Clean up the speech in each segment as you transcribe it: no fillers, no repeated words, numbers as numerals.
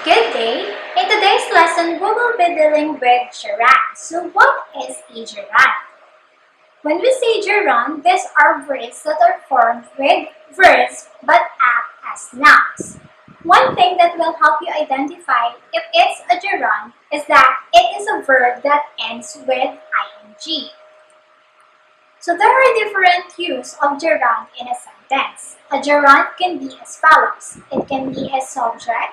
Good day! In today's lesson, we will be dealing with gerund. So what is a gerund? When we say gerund, these are words that are formed with verbs but act as nouns. One thing that will help you identify if it's a gerund is that it is a verb that ends with ing. So there are different use of gerund in a sentence. A gerund can be as follows. It can be a subject,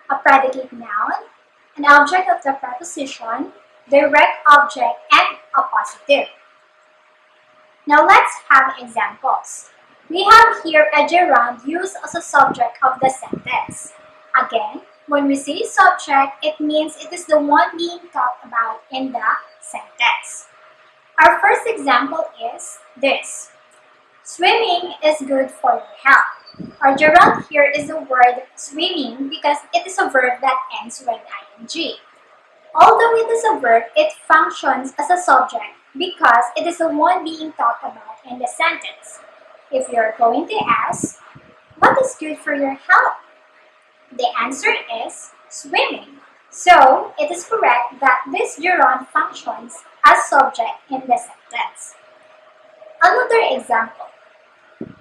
a predicate noun, an object of the preposition, direct object, and a positive. Now let's have examples. We have here a gerund used as a subject of the sentence. Again, when we say subject, it means it is the one being talked about in the sentence. Our first example is this. Swimming is good for your health. Our gerund here is the word swimming because it is a verb that ends with ing. Although it is a verb, it functions as a subject because it is the one being talked about in the sentence. If you're going to ask, what is good for your health? The answer is swimming. So, it is correct that this gerund functions as subject in the sentence. Another example.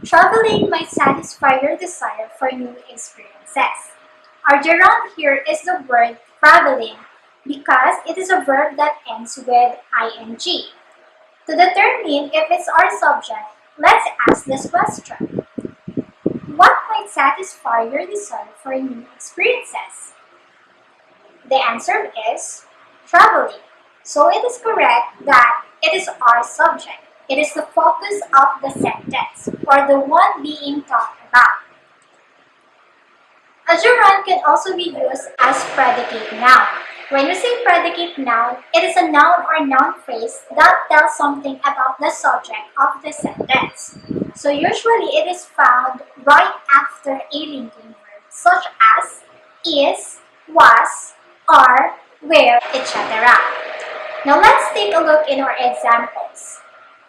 Traveling might satisfy your desire for new experiences. Our gerund here is the word traveling because it is a verb that ends with ing. To determine if it's our subject, let's ask this question. What might satisfy your desire for new experiences? The answer is traveling. So it is correct that it is our subject. It is the focus of the sentence or the one being talked about. A gerund can also be used as predicate noun. When we say predicate noun, it is a noun or noun phrase that tells something about the subject of the sentence. So usually it is found right after a linking verb such as is, was, are, were, etc. Now let's take a look in our examples.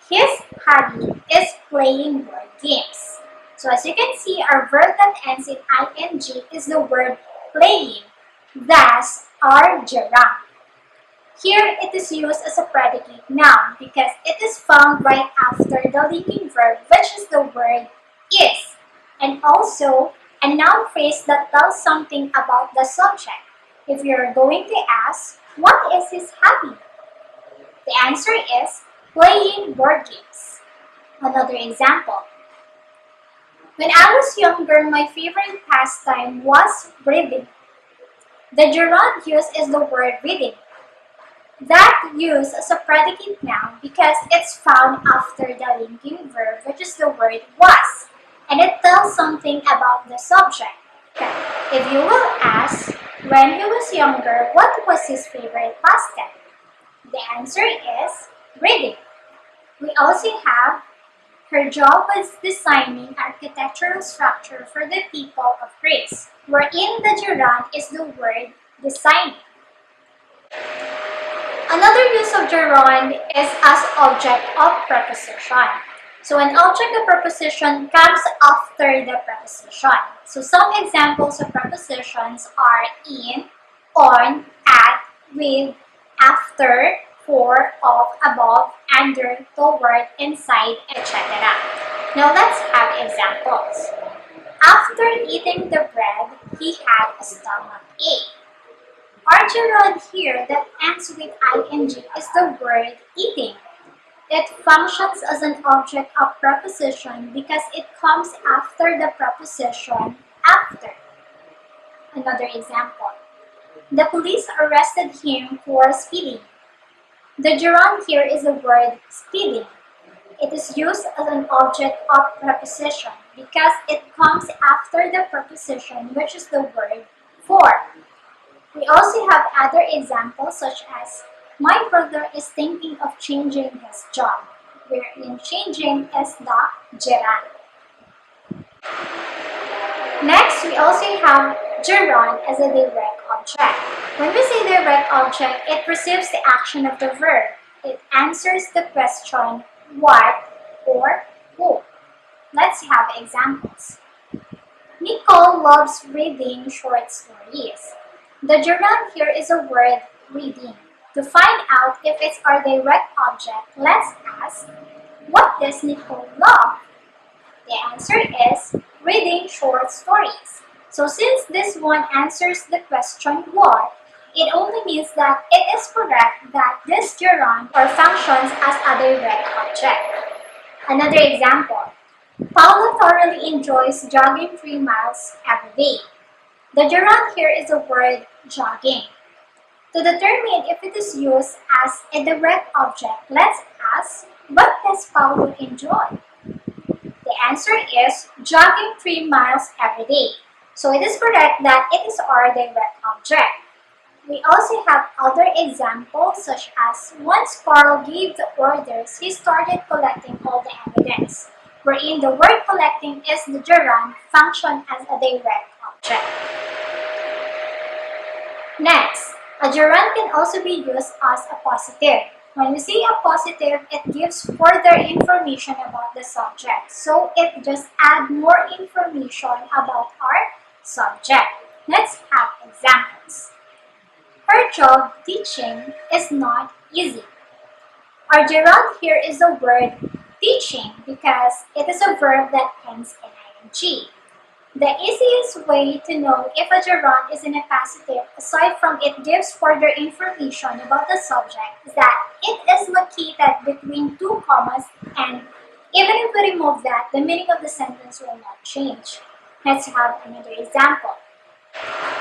His hobby is playing board games. So as you can see, our verb that ends in ing is the word playing. Thus, our gerund. Here, it is used as a predicate noun because it is found right after the linking verb, which is the word is, and also a noun phrase that tells something about the subject. If you're going to ask, what is his hobby? The answer is playing board games. Another example. When I was younger, my favorite pastime was reading. The gerund used is the word reading. That used as a predicate noun because it's found after the linking verb, which is the word was, and it tells something about the subject. Okay. If you will ask, when he was younger, what was his favorite pastime? The answer is reading. We also have, her job was designing architectural structure for the people of Greece, wherein the gerund is the word designing. Another use of gerund is as object of preposition. So an object of preposition comes after the preposition. So some examples of prepositions are in, on, at, with, after, for, of, above, under, toward, inside, etc. Now let's have examples. After eating the bread, he had a stomach ache. Our gerund here that ends with ing is the word eating. It functions as an object of preposition because it comes after the preposition after. Another example. The police arrested him for speeding. The gerund here is the word speeding. It is used as an object of preposition because it comes after the preposition, which is the word for. We also have other examples such as, my brother is thinking of changing his job, wherein changing is the gerund. Next, we also have gerund as a direct object. When we say direct object, it receives the action of the verb. It answers the question, what or who. Let's have examples. Nicole loves reading short stories. The gerund here is a word reading. To find out if it's our direct object, let's ask, what does Nicole love? The answer is reading short stories. So since this one answers the question what, it only means that it is correct that this gerund or functions as a direct object. Another example, Paula thoroughly enjoys jogging 3 miles every day. The gerund here is the word jogging. To determine if it is used as a direct object, let's ask, what does Paula enjoy? The answer is jogging 3 miles every day. So it is correct that it is our direct object. We also have other examples such as once Carl gave the orders, he started collecting all the evidence, wherein the word collecting is the gerund function as a direct object. Next, a gerund can also be used as a positive. When we say a positive, it gives further information about the subject. So it just adds more information about our subject. Let's have examples. Her job teaching is not easy. Our gerund here is the word teaching because it is a verb that ends in ing. The easiest way to know if a gerund is in a positive, aside from it gives further information about the subject, is that it is located between 2 commas, and even if we remove that, the meaning of the sentence will not change. Let's have another example.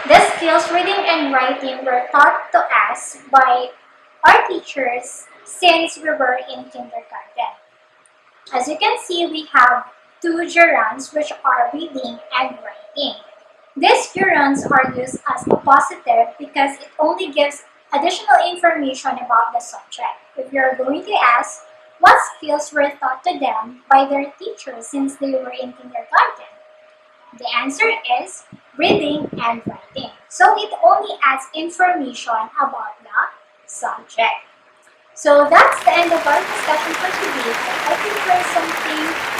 The skills reading and writing were taught to us by our teachers since we were in kindergarten. As you can see, we have 2 gerunds which are reading and writing. These gerunds are used as a positive because it only gives additional information about the subject. If you're going to ask what skills were taught to them by their teachers since they were in kindergarten, the answer is reading and writing. So it only adds information about the subject. So that's the end of our discussion for today. I hope you learned something